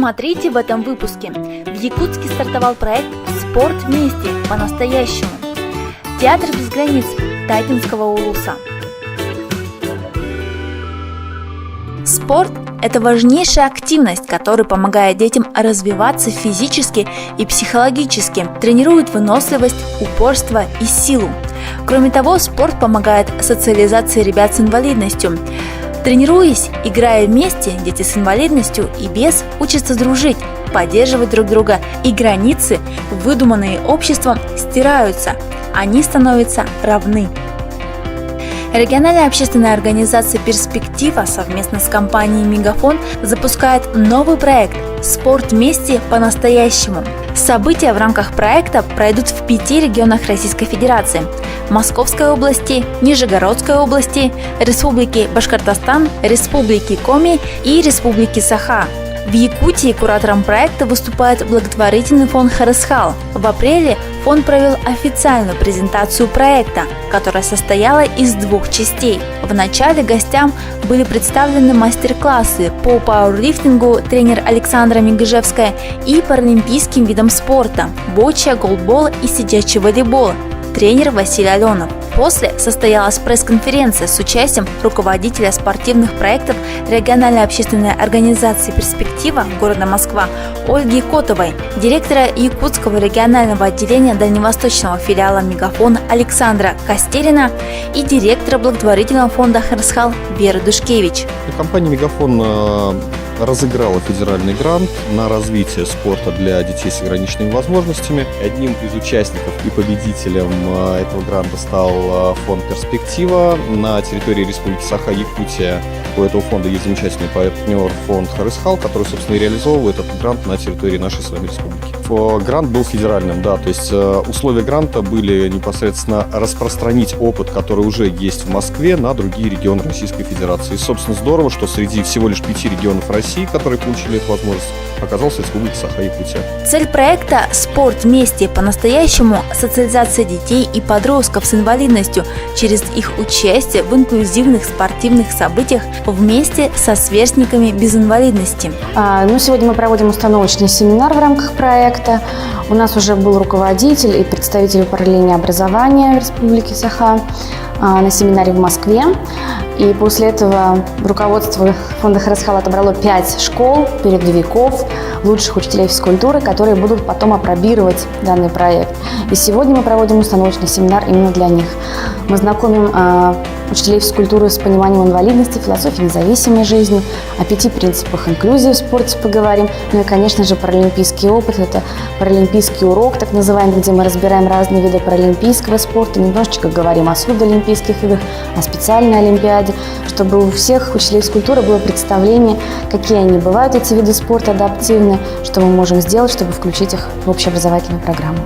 Смотрите в этом выпуске. В Якутске стартовал проект «Спорт вместе» по-настоящему. Театр без границ Тайпинского улуса. Спорт – это важнейшая активность, которая помогает детям развиваться физически и психологически, тренирует выносливость, упорство и силу. Кроме того, спорт помогает социализации ребят с инвалидностью. Тренируясь, играя вместе, дети с инвалидностью и без учатся дружить, поддерживать друг друга, и границы, выдуманные обществом, стираются, они становятся равны. Региональная общественная организация «Перспектива» совместно с компанией «Мегафон» запускает новый проект «Спорт вместе по-настоящему». События в рамках проекта пройдут в 5 регионах Российской Федерации – Московской области, Нижегородской области, Республики Башкортостан, Республики Коми и Республики Саха. В Якутии куратором проекта выступает благотворительный фонд «Харысхал». В апреле фонд провел официальную презентацию проекта, которая состояла из 2 частей. В начале гостям были представлены мастер-классы по пауэрлифтингу тренер Александра Мигжевская и паралимпийским видам спорта – боча, голбол и сидячий волейбол тренер Василий Аленов. После состоялась пресс-конференция с участием руководителя спортивных проектов региональной общественной организации «Перспектива» города Москва Ольги Котовой, директора Якутского регионального отделения дальневосточного филиала «Мегафон» Александра Костерина и директора благотворительного фонда «Харысхал» Веры Душкевич. Компания «Мегафон» разыграла федеральный грант на развитие спорта для детей с ограниченными возможностями. Одним из участников и победителем этого гранта стал фонд «Перспектива». На территории Республики Саха-Якутия у этого фонда есть замечательный партнер фонд «Харысхал», который, собственно, и реализовывал этот грант на территории нашей с вами республики. Грант был федеральным, да, то есть условия гранта были непосредственно распространить опыт, который уже есть в Москве, на другие регионы Российской Федерации. И, собственно, здорово, что среди всего лишь 5 регионов России, которые получили эту возможность, оказался Республика Саха-Якутия. Цель проекта «Спорт вместе по-настоящему» – социализация детей и подростков с инвалидностью через их участие в инклюзивных спортивных событиях вместе со сверстниками без инвалидности. Сегодня мы проводим установочный семинар в рамках проекта. У нас уже был руководитель и представитель управления образования в Республике Саха на семинаре в Москве. И после этого руководство фонда «Харысхал» отобрало 5 школ, передовиков, лучших учителей физкультуры, которые будут потом апробировать данный проект. И сегодня мы проводим установочный семинар именно для них. Мы знакомим учителей физкультуры с пониманием инвалидности, философии независимой жизни, о 5 принципах инклюзии в спорте поговорим. Ну и, конечно же, паралимпийский опыт – это паралимпийский урок, так называемый, где мы разбираем разные виды паралимпийского спорта, немножечко говорим о судоолимпийских играх, о специальной олимпиаде, чтобы у всех учителей физкультуры было представление, какие они бывают, эти виды спорта адаптивные, что мы можем сделать, чтобы включить их в общеобразовательную программу.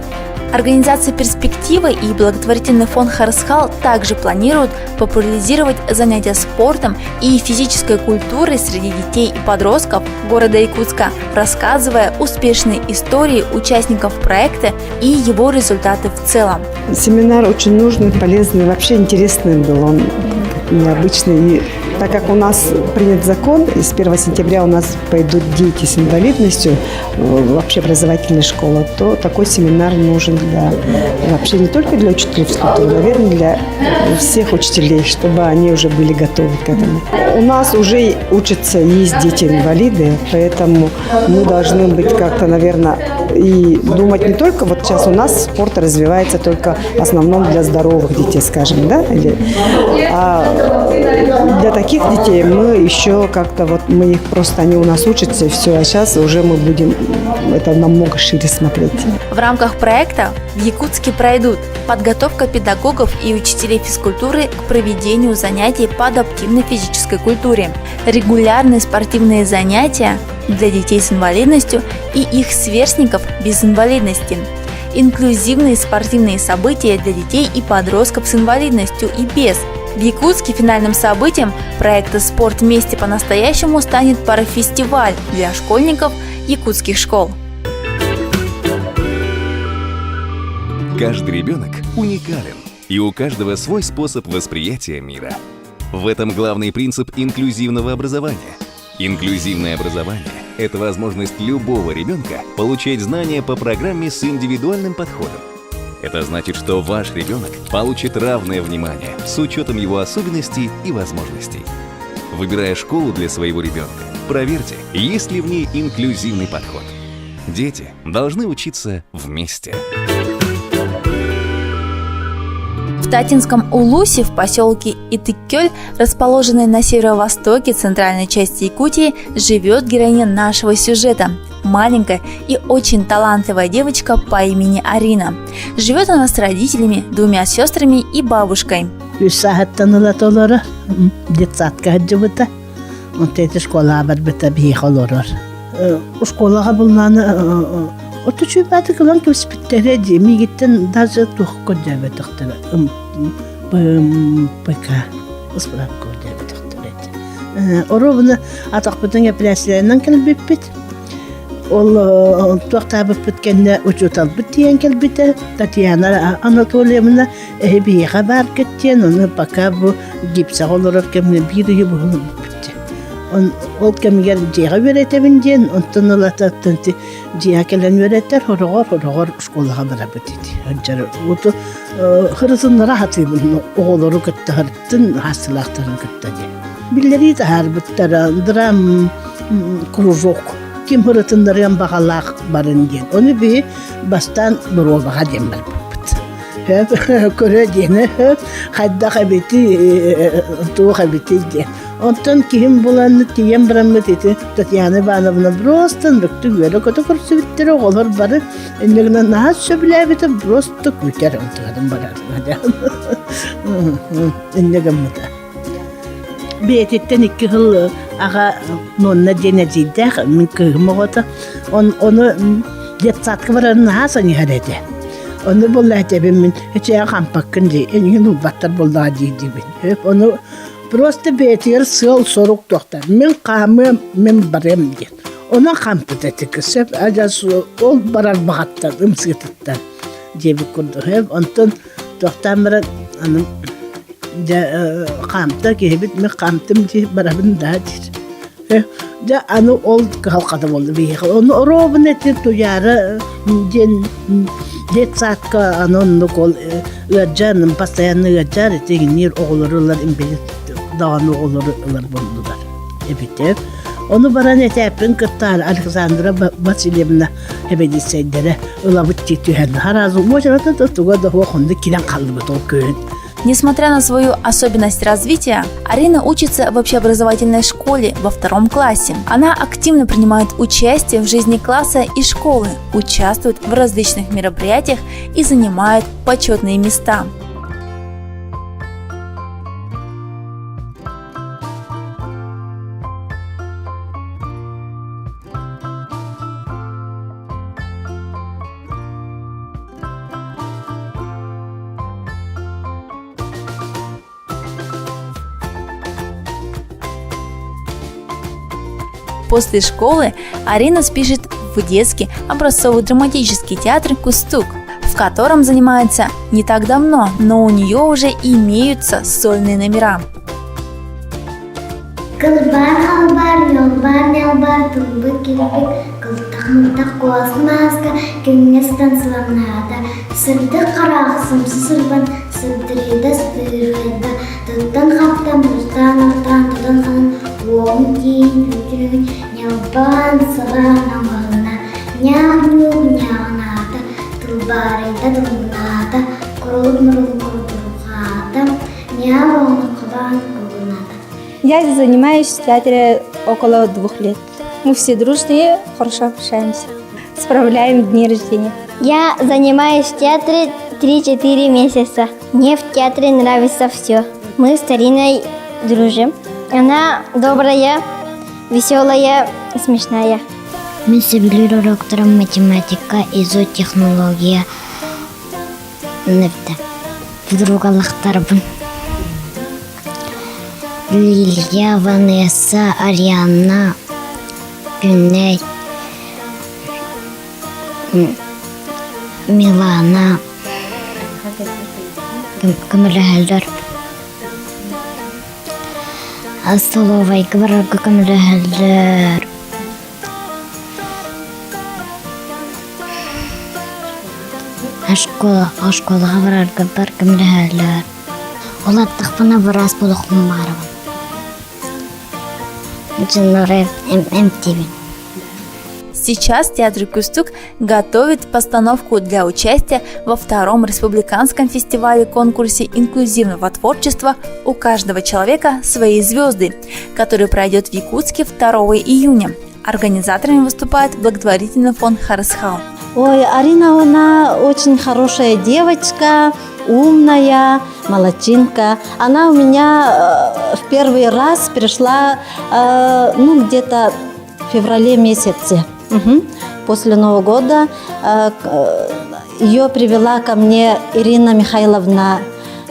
Организация «Перспектива» и благотворительный фонд «Харысхал» также планируют популяризировать занятия спортом и физической культурой среди детей и подростков города Якутска, рассказывая успешные истории участников проекта и его результаты в целом. Семинар очень нужный, полезный, вообще интересный был он, необычный. И так как у нас принят закон, и с 1 сентября у нас пойдут дети с инвалидностью в общеобразовательные школы, то такой семинар нужен вообще не только для учителей физкультуры, наверное, для всех учителей, чтобы они уже были готовы к этому. У нас уже учатся, есть дети-инвалиды, поэтому мы должны быть как-то, наверное, и думать не только, вот сейчас у нас спорт развивается только в основном для здоровых детей, скажем, да, а для таких детей мы еще как-то мы их просто, они у нас учатся и все, а сейчас уже мы будем это намного шире смотреть. В рамках проекта в Якутске пройдут подготовка педагогов и учителей физкультуры к проведению занятий по адаптивной физической культуре, регулярные спортивные занятия для детей с инвалидностью и их сверстников без инвалидности, инклюзивные спортивные события для детей и подростков с инвалидностью и без. В Якутске финальным событием проекта «Спорт вместе по-настоящему» станет парафестиваль для школьников якутских школ. Каждый ребенок уникален, и у каждого свой способ восприятия мира. В этом главный принцип инклюзивного образования. Инклюзивное образование это возможность любого ребенка получать знания по программе с индивидуальным подходом. Это значит, что ваш ребенок получит равное внимание с учетом его особенностей и возможностей. Выбирая школу для своего ребенка, проверьте, есть ли в ней инклюзивный подход. Дети должны учиться вместе. В Татинском Улусе в поселке Итыккёль, расположенной на северо-востоке центральной части Якутии, живет героиня нашего сюжета – маленькая и очень талантливая девочка по имени Арина. Живет она с родителями, двумя сестрами и бабушкой. 3 сааттан ылат олорор, детсадка хаджыбыта. Онтайты школаға барбыта бейх олорор. Школаға бұлнаны отучу бәді кылан көвіспіттері мигеттен даже туқ көджәбі тұқтыры. ПК, ұспырап көджәбі тұқтыры. Ору бұны атақ бұтын әпірәсілерінен кәлбіп біт. Ол туақтабып біткенде учутал біттен кәлбіті. Татьяна Анатольевна бейға бар кеттен, оны пока бұл гипса олырыр кәміне бірі бұл бітті. Ол кәмігер жеға өретемінден, онтын ұлататтын жеға кәлін өретер, хорығыр школаға бара бітеді. Оты қырызын рахаты бұл оғылыры күтті ғырттын, хасылақтарын күтті де. Білдері тағар бұттары, драм кружок. Кем хырытындарыян бағалақ барын ден. Оны бей бастан бір олаға ден бар бұппыт. Көрі дені қайда қабеті, туы қабеті ден. Онтан кейін боланы тиен бірамы деті. Татьяна Ивановна бростан бүкті көрі көті көрсі біттері олар бары. Әнегінен нағыз сөбілі әбеті бросты көтер онтығадың барады. Әнеген мұда. Бейтеттен 2 жыл аға нонна дене зейдәқ, мен күйім оғыты. Оны детсадқы барарын аса не ғарады. Оны бұл әтебін мен өте қампаққын дей, әнеген ұлбаттар болдаға дейді бен. Оны просто бейтер сыл соруқ тоқтар. Мен қамы, мен барем ден. Ona kampı dedik. Hep acası ol barar bağıttar, ımsıtıttar. Cebi kurdu hep. Ondan doktorlara hanım kampta ki hep mi kamptım diye barabın daha dir. De anı ol kalkadı oldu bir. Onu orobun etti tuyarı den det satka anon kol öcanın pasayanı öcar etti nir oğulurlar imbeli dağını oğulurlar buldular. Evet. Onu baran etapın kıttar Alexandra Vasilyevna hebedi seydere ılabıt tühen harazı možrata tutuga da hoğunda kilen kaldı bu köyün. Несмотря на свою особенность развития, Арина учится в общеобразовательной школе во 2 классе. Она активно принимает участие в жизни класса и школы, участвует в различных мероприятиях и занимает почетные места. После школы Арина спешит в детский образцово-драматический театр «Кустук», в котором занимается не так давно, но у нее уже имеются сольные номера. Нябан саранамална, нябню нягната, тулбарида тулната, крудмурухата, нябанкабан кулната. Я занимаюсь в театре около 2 лет. Мы все дружные, хорошо общаемся, справляем дни рождения. Я занимаюсь в театре 3-4 месяца. Мне в театре нравится все. Мы с Тариной дружим. Она добрая, веселая, смешная. Мен сөйлер доктором математика, изотехнология, нефть. Другалықтарбын. Лилия, Ванесса, Арианна, Гүней, Милана, Камилахалдар. Столовой квартирка камилахалдар. Школаға бараргар кімләләр. Олар тақпына біраз болуқым барым. Джинноры эмтивин. Сейчас театр Кюстук готовит постановку для участия во втором республиканском фестивале-конкурсе инклюзивного творчества «У каждого человека свои звезды», который пройдет в Якутске 2 июня. Организаторами выступает благотворительный фонд Харысхал. Ой, Арина, она очень хорошая девочка, умная, молодчинка. Она у меня в первый раз пришла где-то в феврале месяце. После Нового года ее привела ко мне Ирина Михайловна,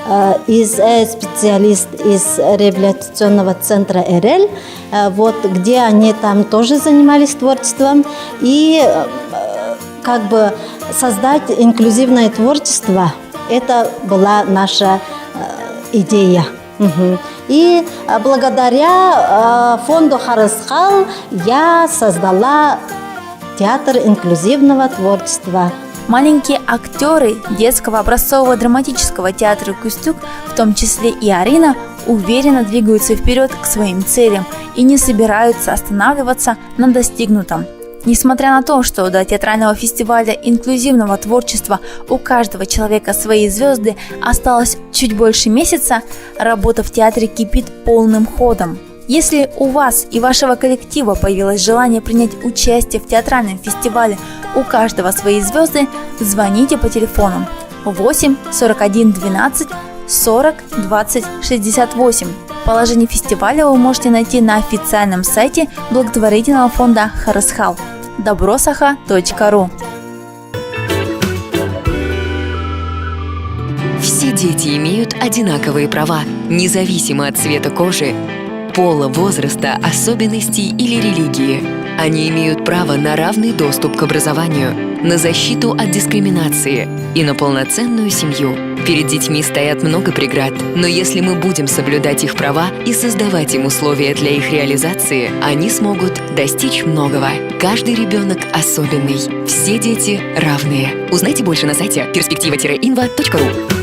специалист из реабилитационного центра РЛ, где они там тоже занимались творчеством. И создать инклюзивное творчество, это была наша идея. И благодаря фонду Харысхал я создала театр инклюзивного творчества. Маленькие актеры детского образцового драматического театра Кюстук, в том числе и Арина, уверенно двигаются вперед к своим целям и не собираются останавливаться на достигнутом. Несмотря на то, что до театрального фестиваля инклюзивного творчества «У каждого человека свои звезды» осталось чуть больше месяца, работа в театре кипит полным ходом. Если у вас и вашего коллектива появилось желание принять участие в театральном фестивале «У каждого свои звезды», звоните по телефону 8 41 12 40 20 68. Положение фестиваля вы можете найти на официальном сайте благотворительного фонда Харысхал добросаха.ру. Все дети имеют одинаковые права, независимо от цвета кожи, пола, возраста, особенностей или религии. Они имеют право на равный доступ к образованию, на защиту от дискриминации и на полноценную семью. Перед детьми стоят много преград, но если мы будем соблюдать их права и создавать им условия для их реализации, они смогут достичь многого. Каждый ребенок особенный. Все дети равные. Узнайте больше на сайте perspektiva-inva.ru.